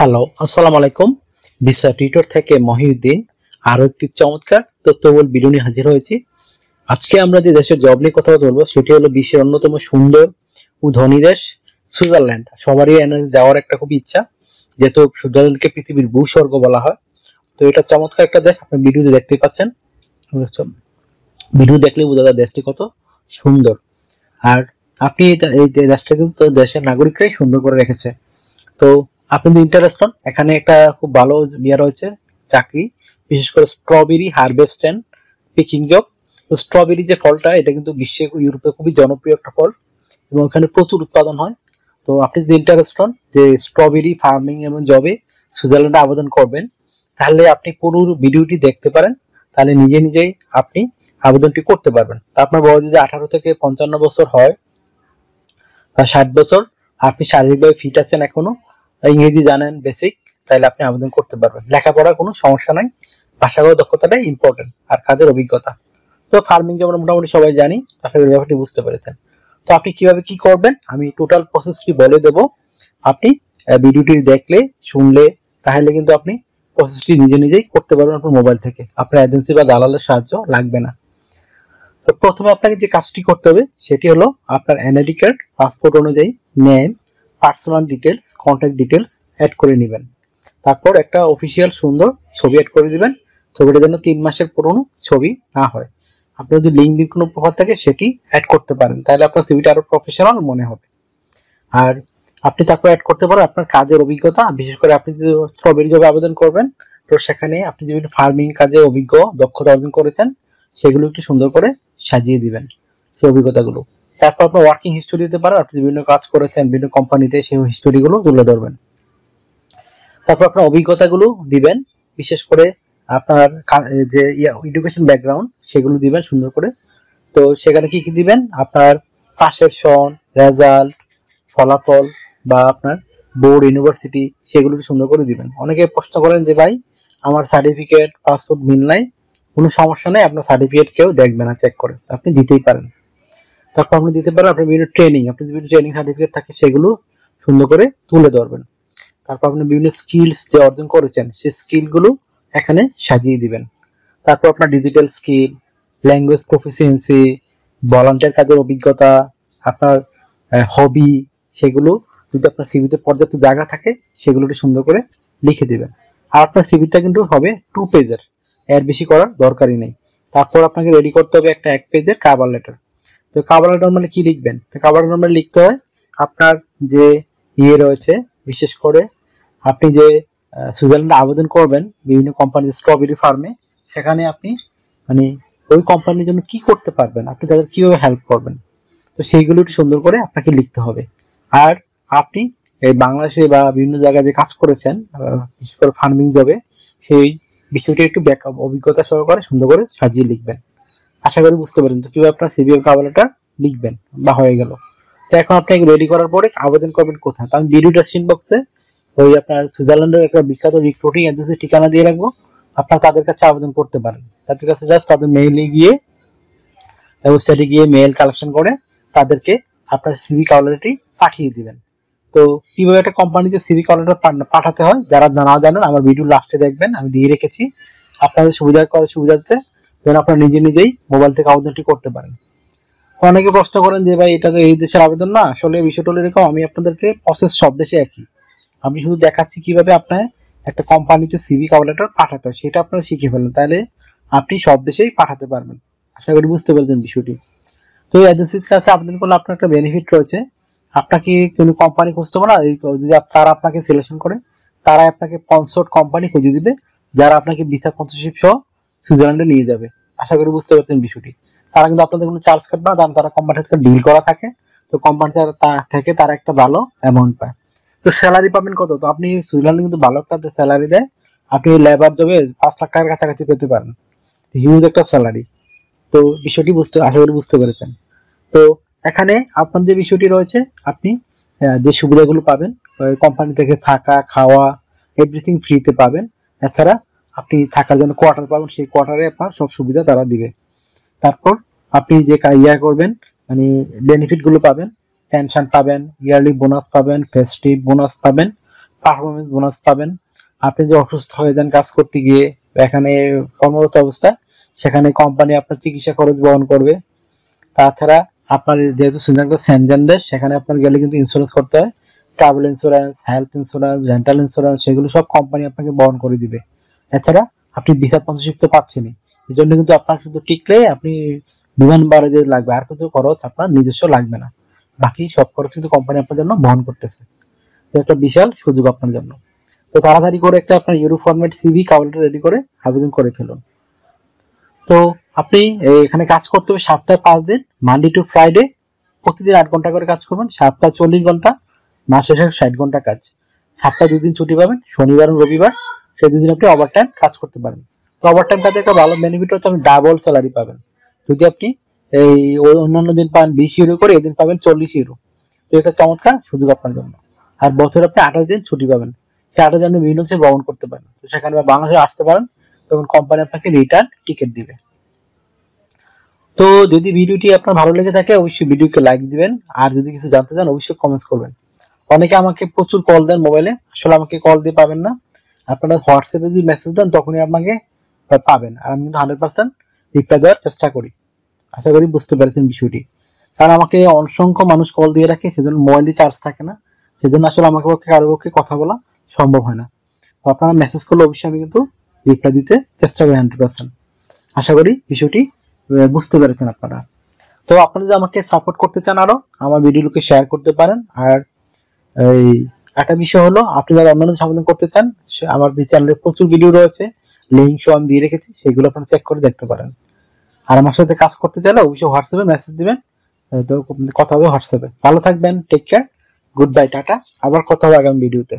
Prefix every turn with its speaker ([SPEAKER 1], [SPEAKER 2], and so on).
[SPEAKER 1] Hello, আসসালামু আলাইকুম। Visa tutor থেকে মহিউদ্দিন আরো একটি চমৎকার তথ্যবহুল ভিডিও নিয়ে হাজির হয়েছি। আজকে আমরা যে দেশের জব নিয়ে কথা বলবো সেটি হলো বিশ্বের অন্যতম সুন্দর ও ধনী দেশ সুইজারল্যান্ড। সবারই এনে যাওয়ার একটা খুব ইচ্ছা, যেহেতু সুইজারল্যান্ডকে পৃথিবীর ভূস্বর্গ বলা হয়। তো এটা চমৎকার একটা দেশ, আপনি ভিডিওতে দেখতেই পাচ্ছেন। ভিডিও দেখলে বোঝা যায় দেশটি কত সুন্দর। আর আপনি এই যে দেশটা কিন্তু দেশের নাগরিকরাই সুন্দর করে রেখেছে। তো আপনি যদি ইন্টারেস্ট হন, এখানে একটা খুব ভালো ইয়ে রয়েছে চাকরি, বিশেষ করে strawberry harvest and picking job. তো স্ট্রবেরি যে ফলটা, এটা কিন্তু বিশ্বে ইউরোপে খুবই জনপ্রিয় একটা ফল এবং এখানে প্রচুর উৎপাদন হয়। তো আপনি যদি ইন্টারেস্ট হন যে স্ট্রবেরি ফার্মিং এবং জবে সুইজারল্যান্ডে আবেদন করবেন, তাহলে আপনি পুরো ভিডিওটি দেখতে পারেন, তাহলে নিজে নিজেই আপনি আবেদনটি করতে পারবেন। তা আপনার বয়স যদি 18 থেকে 55 বছর হয় বা 60 বছর, আপনি শারীরিকভাবে ফিট আছেন, এখনো ইংরেজি জানেন বেসিক, তাহলে আপনি আবেদন করতে পারবেন। লেখাপড়ার কোনো সমস্যা নাই, ভাষাগত দক্ষতাটাই ইম্পর্টেন্ট, আর কাজের অভিজ্ঞতা। তো ফার্মিং যেমন মোটামুটি সবাই জানি, আশা করি ব্যাপারটি বুঝতে পেরেছেন। তো আপনি কিভাবে কি করবেন আমি টোটাল প্রসেসটি বলে দেব। আপনি ভিডিওটি দেখলে শুনলে তাহলে কিন্তু আপনি প্রসেসটি নিজে নিজেই করতে পারবেন আপনার মোবাইল থেকে, আপনার এজেন্সি বা দালালের সাহায্য লাগবে না। তো প্রথমে আপনাকে যে কাজটি করতে হবে সেটি হলো আপনার এনআইডি কার্ড, পাসপোর্ট অনুযায়ী name, personal details, contact details add করে নেবেন। তারপর একটা অফিসিয়াল সুন্দর ছবি অ্যাড করে দিবেন। ছবিটা যেন 3 মাসের পুরনো ছবি না হয়। আপনার যদি লিঙ্কডিন কোনো প্রোফাইল থাকে সেটি অ্যাড করতে পারেন, তাহলে আপনার ছবিটা আরো প্রফেশনাল মনে হবে। আর আপনি তারপর অ্যাড করতে পারেন আপনার কাজের অভিজ্ঞতা, বিশেষ করে আপনি যদি স্ট্রবেরি জবে আবেদন করবেন, তো সেখানে আপনি বিভিন্ন ফার্মিং কাজে অভিজ্ঞ দক্ষতা অর্জন করেছেন সেগুলো একটু সুন্দর করে সাজিয়ে দিবেন, সেই অভিজ্ঞতাগুলো। তারপর আপনার ওয়ার্কিং হিস্টোরি দিতে পারেন, আপনি বিভিন্ন কাজ করেছেন বিভিন্ন কোম্পানিতে, সেই হিস্টোরিগুলো তুলে ধরবেন। তারপর আপনার অভিজ্ঞতাগুলো দিবেন, বিশেষ করে আপনার যে এডুকেশন ব্যাকগ্রাউন্ড সেগুলো দিবেন সুন্দর করে। তো সেখানে কি কি দিবেন, আপনার পাশের সন, রেজাল্ট, ফলাফল বা আপনার বোর্ড, ইউনিভার্সিটি, সেগুলো সুন্দর করে দিবেন। অনেকে প্রশ্ন করেন যে ভাই আমার সার্টিফিকেট পাসপোর্ট মিল নাই। কোনো সমস্যা নেই, আপনার সার্টিফিকেট কেউ দেখবে না, চেক করে আপনি দিতেই পারেন। তারপর আপনি দিতে পারেন আপনার বিভিন্ন ট্রেনিং, আপনি বিভিন্ন ট্রেনিং সার্টিফিকেট থাকে সেগুলো সুন্দর করে তুলে ধরবেন। তারপর আপনি বিভিন্ন স্কিলস যে অর্জন করেছেন সেই স্কিলগুলো এখানে সাজিয়ে দিবেন। তারপর আপনার digital skill, language proficiency, volunteer কাজের অভিজ্ঞতা, আপনার হবি, সেগুলো যদি আপনার সিভিতে পর্যাপ্ত জায়গা থাকে সেগুলোকে সুন্দর করে লিখে দিবেন। আর আপনার সিভিটা কিন্তু হবে 2 পেজের, এর বেশি করার দরকারই নেই। তারপর আপনাকে রেডি করতে হবে একটা 1 পেজের কাভার লেটার। তো কাভার লেটার মানে কি লিখবেন, তো কাভার লেটার মানে লিখতে হয় আপনার যে রয়েছে, বিশেষ করে আপনি যে সুইজারল্যান্ডে আবেদন করবেন বিভিন্ন কোম্পানি স্ট্রবেরি ফার্মে, সেখানে আপনি মানে ওই কোম্পানির জন্য কি করতে পারবেন, আপনি তাদের কিভাবে হেল্প করবেন, তো সেইগুলো একটু সুন্দর করে আপনাকে লিখতে হবে। আর আপনি এই বাংলাদেশে বা বিভিন্ন জায়গায় যে কাজ করেছেন, বিশেষ করে ফার্মিং জবে, সেই বিষয়টি একটু ব্যাকআপ অভিজ্ঞতা সহকারে সুন্দর করে সাজিয়ে লিখবেন। আশা করি বুঝতে পারেন তো কিভাবে আপনার সিভি কাভারটা লিখবেন বা হয়ে গেল। তো এখন আপনি রেডি করার পরে আবেদন করবেন কোথায়, তো আমি ভিডিও ডেসক্রিপশন বক্সে ওই আপনার সুইজারল্যান্ডের একটা বিখ্যাত রিক্রুটিং এজেন্সির ঠিকানা দিয়ে রাখবো, আপনার তাদের কাছে আবেদন করতে পারেন। তাদের কাছে জাস্ট তাদের মেইলে গিয়ে, ওয়েবসাইটে গিয়ে মেইল কালেকশন করে তাদেরকে আপনার সিভি কাভারটি পাঠিয়ে দিবেন। তো কিভাবে একটা কোম্পানিতে সিভি কাভারটা পাঠাতে হয় যারা না জানেন, আমার ভিডিও লাস্টে দেখবেন, আমি দিয়ে রেখেছি আপনাদের সুবিধাতে, যেন আপনারা নিজে নিজেই মোবাইল থেকে আবেদনটি করতে পারেন। অনেকে প্রশ্ন করেন যে ভাই এটা তো এই দেশের আবেদন না, আসলে বিষয়টা হলো এরকম, আমি আপনাদেরকে প্রসেস সব দেশে একই, আমি শুধু দেখাচ্ছি কিভাবে আপনার একটা কোম্পানিতে সিভি কভার লেটার পাঠাতে হয়, সেটা আপনারা শিখে ফেলেন, তাহলে আপনি সব দেশেই পাঠাতে পারবেন। আশা করি বুঝতে পেরেছেন বিষয়টি। তো এই এজেন্সির কাছে আবেদন করলে আপনার একটা বেনিফিট রয়েছে, আপনাকে কোনো কোম্পানি খুঁজতে হবে না। যদি তারা আপনাকে সিলেকশন করে, তারা আপনাকে কনসোর্ট কোম্পানি খুঁজে দিবে যারা আপনাকে ভিসা স্পন্সরশিপ সহ সুইজারল্যান্ডে নিয়ে যাবে। আশা করি বুঝতে পারছেন বিষয়টি। তারা কিন্তু আপনাদের কোনো চার্জ কাটবে না, কারণ তারা কোম্পানির সাথে ডিল করা থাকে, তো কোম্পানি থেকে তারা একটা ভালো অ্যামাউন্ট পায়। তো স্যালারি পাবেন কত, তো আপনি সুইজারল্যান্ডে কিন্তু ভালো একটা স্যালারি দেয়, আপনি লেবার জবে 5 লাখ টাকার কাছাকাছি পেতে পারেন, হিউজ একটা স্যালারি। তো বিষয়টি আশা করি বুঝতে পেরেছেন। তো এখানে আপনার যে বিষয়টি রয়েছে, আপনি যে সুবিধাগুলো পাবেন কোম্পানি থেকে, থাকা খাওয়া এভরিথিং ফ্রিতে পাবেন। এছাড়া আপনি থাকার জন্য কোয়ার্টার পাবেন, সেই কোয়ার্টারে আপনার সব সুবিধা তারা দিবে। তারপর আপনি যে করবেন মানে বেনিফিট গুলো পাবেন, পেনশন পাবেন, ইয়ারলি বোনাস পাবেন, ফেস্টিভ বোনাস পাবেন, পারফরমেন্স বোনাস পাবেন। আপনি যে অসুস্থ হয়ে যান কাজ করতে গিয়ে, এখানে কর্মরত অবস্থা, সেখানে কোম্পানি আপনার চিকিৎসা খরচ বহন করবে। তাছাড়া আপনার যেহেতু সুইজারল্যান্ড সেনজেন দেশ, সেখানে আপনার গেলে কিন্তু ইন্স্যুরেন্স করতে হয়, travel insurance, health insurance, rental insurance, সেগুলো সব কোম্পানি আপনাকে বহন করে দিবে। এছাড়া আপনি ভিসা স্পন্সরশিপ তো পাচ্ছেনই, এই জন্য কিন্তু আপনার শুধু টিকলে আপনি বিমান ভাড়া দিয়ে লাগবে, আর কিছু খরচ আপনার নিজস্ব লাগবে না, বাকি সব খরচ কিন্তু কোম্পানি আপনার জন্য বহন করতেছে। তো একটা বিশাল সুযোগ আপনার জন্য। তো তাড়াতাড়ি করে একটা আপনার euro format CV cover ready করে আবেদন করে ফেলুন। তো আপনি এখানে কাজ করতে হবে সপ্তাহে 5 দিন, মানডে টু ফ্রাইডে, প্রতিদিন 8 ঘন্টা করে কাজ করবেন, সপ্তাহে 40 ঘন্টা, মাস শেষে 60 ঘন্টা কাজ। সপ্তাহে 2 দিন ছুটি পাবেন, শনিবার এবং রবিবার, সেই 2 দিন আপনি ওভারটাইম কাজ করতে পারেন। তো ওভারটাইম কাজে একটা ভালো বেনিফিট হচ্ছে আপনি ডাবল স্যালারি পাবেন। যদি আপনি এই অন্যান্য দিন পান 20 ইউরো করে, এদিন পাবেন 40 ইউরো। তো এটা চমৎকার সুযোগ আপনার জন্য। আর বছরে আপনি 28 দিন ছুটি পাবেন, সেই 28 দিন আপনি বিভিন্ন দেশে ভ্রমণ করতে পারেন। তো সেখানে বাংলাদেশে আসতে পারেন, তখন কোম্পানি আপনাকে রিটার্ন টিকিট দিবে। তো যদি ভিডিওটি আপনার ভালো লেগে থাকে অবশ্যই ভিডিওকে লাইক দিবেন, আর যদি কিছু জানতে চান অবশ্যই কমেন্টস করবেন। অনেকে আমাকে প্রচুর কল দেন মোবাইলে, আসলে আমাকে কল দিয়ে পাবেন না, আপনারা হোয়াটসঅ্যাপে যদি মেসেজ দেন তখনই আপনাকে পাবেন, আর আমি কিন্তু 100% রিপ্লাই দেওয়ার চেষ্টা করি। আশা করি বুঝতে পেরেছেন বিষয়টি। কারণ আমাকে অসংখ্য মানুষ কল দিয়ে রাখে, সেজন্য মোবাইলে চার্জ থাকে না, সেজন্য আসলে আমাকে পক্ষে কারোর পক্ষে কথা বলা সম্ভব হয় না। তো আপনারা মেসেজ করলে অবশ্যই আমি কিন্তু রিপ্লাই দিতে চেষ্টা করি 100%। আশা করি বিষয়টি বুঝতে পেরেছেন আপনারা। তো আপনারা যদি আমাকে সাপোর্ট করতে চান আরো, আমার ভিডিওগুলোকে শেয়ার করতে পারেন। আর এই একটা বিষয় হলো, আপনি যারা অন্যান্য সমাধান করতে চান, আমার চ্যানেলে প্রচুর ভিডিও রয়েছে, লিঙ্ক সহ আমি দিয়ে রেখেছি, সেগুলো আপনারা চেক করে দেখতে পারেন। আর আমার সাথে কাজ করতে চাইলে অবশ্যই হোয়াটসঅ্যাপে মেসেজ দিবেন, তো কথা হবে হোয়াটসঅ্যাপে। ভালো থাকবেন, take care, good bye, tata. আবার কথা হবে আগামী ভিডিওতে।